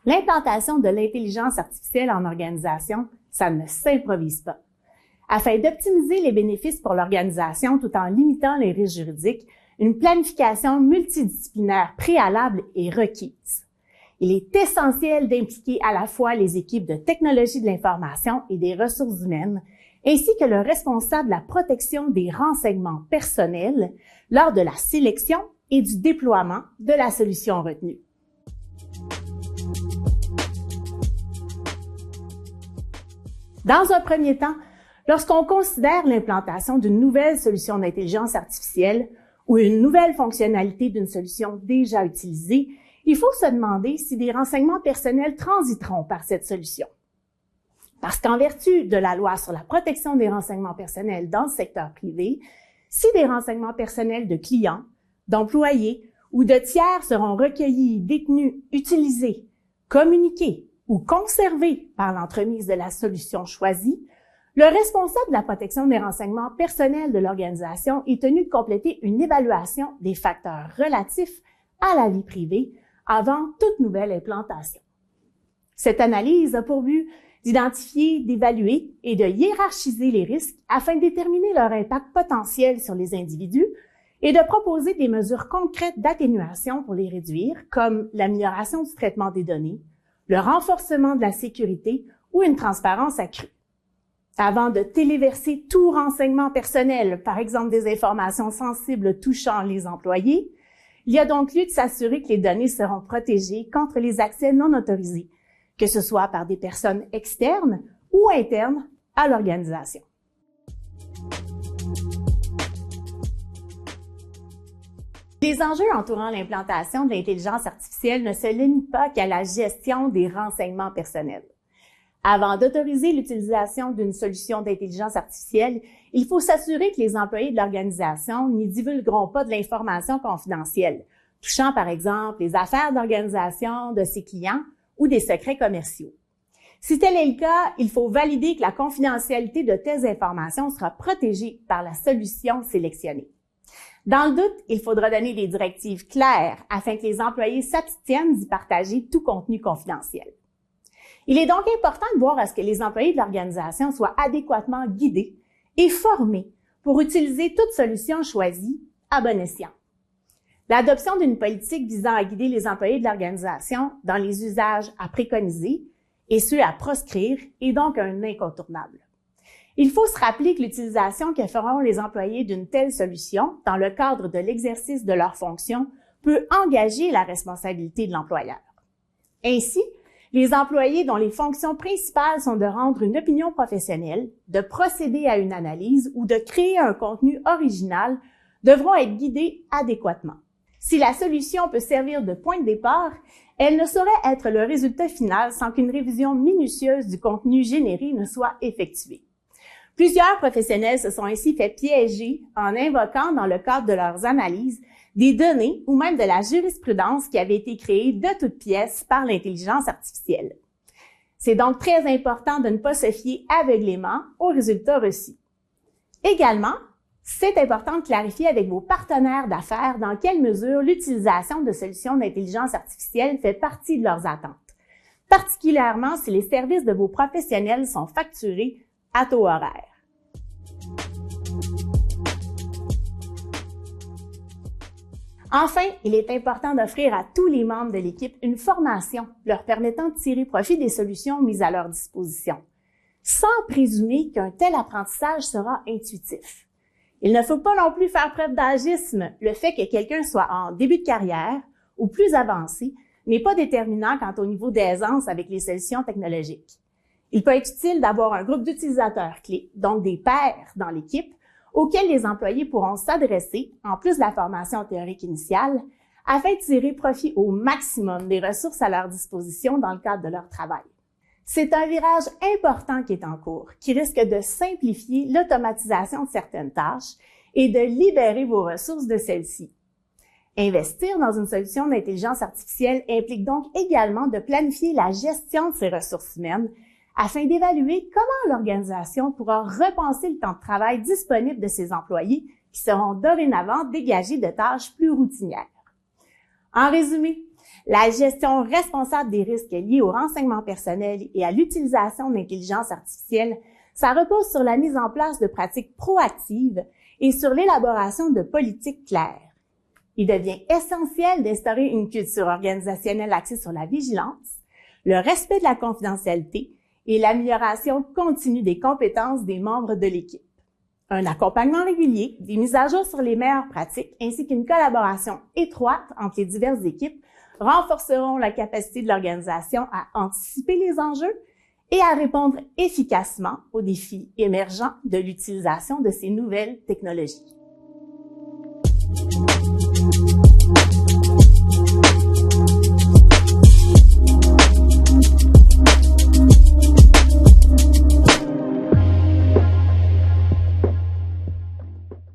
L'implantation de l'intelligence artificielle en organisation, ça ne s'improvise pas. Afin d'optimiser les bénéfices pour l'organisation tout en limitant les risques juridiques, une planification multidisciplinaire préalable est requise. Il est essentiel d'impliquer à la fois les équipes de technologie de l'information et des ressources humaines, ainsi que le responsable de la protection des renseignements personnels lors de la sélection et du déploiement de la solution retenue. Dans un premier temps, lorsqu'on considère l'implantation d'une nouvelle solution d'intelligence artificielle ou une nouvelle fonctionnalité d'une solution déjà utilisée, il faut se demander si des renseignements personnels transiteront par cette solution. Parce qu'en vertu de la loi sur la protection des renseignements personnels dans le secteur privé, si des renseignements personnels de clients, d'employés ou de tiers seront recueillis, détenus, utilisés, communiqués ou conservés par l'entremise de la solution choisie, le responsable de la protection des renseignements personnels de l'organisation est tenu de compléter une évaluation des facteurs relatifs à la vie privée avant toute nouvelle implantation. Cette analyse a pour but d'identifier, d'évaluer et de hiérarchiser les risques afin de déterminer leur impact potentiel sur les individus et de proposer des mesures concrètes d'atténuation pour les réduire, comme l'amélioration du traitement des données, le renforcement de la sécurité ou une transparence accrue. Avant de téléverser tout renseignement personnel, par exemple des informations sensibles touchant les employés, il y a donc lieu de s'assurer que les données seront protégées contre les accès non autorisés, que ce soit par des personnes externes ou internes à l'organisation. Les enjeux entourant l'implantation de l'intelligence artificielle ne se limitent pas qu'à la gestion des renseignements personnels. Avant d'autoriser l'utilisation d'une solution d'intelligence artificielle, il faut s'assurer que les employés de l'organisation n'y divulgueront pas de l'information confidentielle, touchant par exemple les affaires d'organisation de ses clients ou des secrets commerciaux. Si tel est le cas, il faut valider que la confidentialité de telles informations sera protégée par la solution sélectionnée. Dans le doute, il faudra donner des directives claires afin que les employés s'abstiennent d'y partager tout contenu confidentiel. Il est donc important de voir à ce que les employés de l'organisation soient adéquatement guidés et formés pour utiliser toute solution choisie à bon escient. L'adoption d'une politique visant à guider les employés de l'organisation dans les usages à préconiser et ceux à proscrire est donc un incontournable. Il faut se rappeler que l'utilisation que feront les employés d'une telle solution dans le cadre de l'exercice de leurs fonctions peut engager la responsabilité de l'employeur. Ainsi, les employés dont les fonctions principales sont de rendre une opinion professionnelle, de procéder à une analyse ou de créer un contenu original devront être guidés adéquatement. Si la solution peut servir de point de départ, elle ne saurait être le résultat final sans qu'une révision minutieuse du contenu généré ne soit effectuée. Plusieurs professionnels se sont ainsi fait piéger en invoquant dans le cadre de leurs analyses des données ou même de la jurisprudence qui avait été créée de toutes pièces par l'intelligence artificielle. C'est donc très important de ne pas se fier aveuglément aux résultats reçus. Également, c'est important de clarifier avec vos partenaires d'affaires dans quelle mesure l'utilisation de solutions d'intelligence artificielle fait partie de leurs attentes, particulièrement si les services de vos professionnels sont facturés à taux horaire. Enfin, il est important d'offrir à tous les membres de l'équipe une formation leur permettant de tirer profit des solutions mises à leur disposition, sans présumer qu'un tel apprentissage sera intuitif. Il ne faut pas non plus faire preuve d'agisme. Le fait que quelqu'un soit en début de carrière ou plus avancé n'est pas déterminant quant au niveau d'aisance avec les solutions technologiques. Il peut être utile d'avoir un groupe d'utilisateurs clés, donc des pairs dans l'équipe, auxquels les employés pourront s'adresser, en plus de la formation théorique initiale, afin de tirer profit au maximum des ressources à leur disposition dans le cadre de leur travail. C'est un virage important qui est en cours, qui risque de simplifier l'automatisation de certaines tâches et de libérer vos ressources de celles-ci. Investir dans une solution d'intelligence artificielle implique donc également de planifier la gestion de ces ressources humaines afin d'évaluer comment l'organisation pourra repenser le temps de travail disponible de ses employés qui seront dorénavant dégagés de tâches plus routinières. En résumé, La gestion responsable des risques liés au renseignement personnel et à l'utilisation de l'intelligence artificielle, ça repose sur la mise en place de pratiques proactives et sur l'élaboration de politiques claires. Il devient essentiel d'instaurer une culture organisationnelle axée sur la vigilance, le respect de la confidentialité et l'amélioration continue des compétences des membres de l'équipe. Un accompagnement régulier, des mises à jour sur les meilleures pratiques ainsi qu'une collaboration étroite entre les diverses équipes renforceront la capacité de l'organisation à anticiper les enjeux et à répondre efficacement aux défis émergents de l'utilisation de ces nouvelles technologies.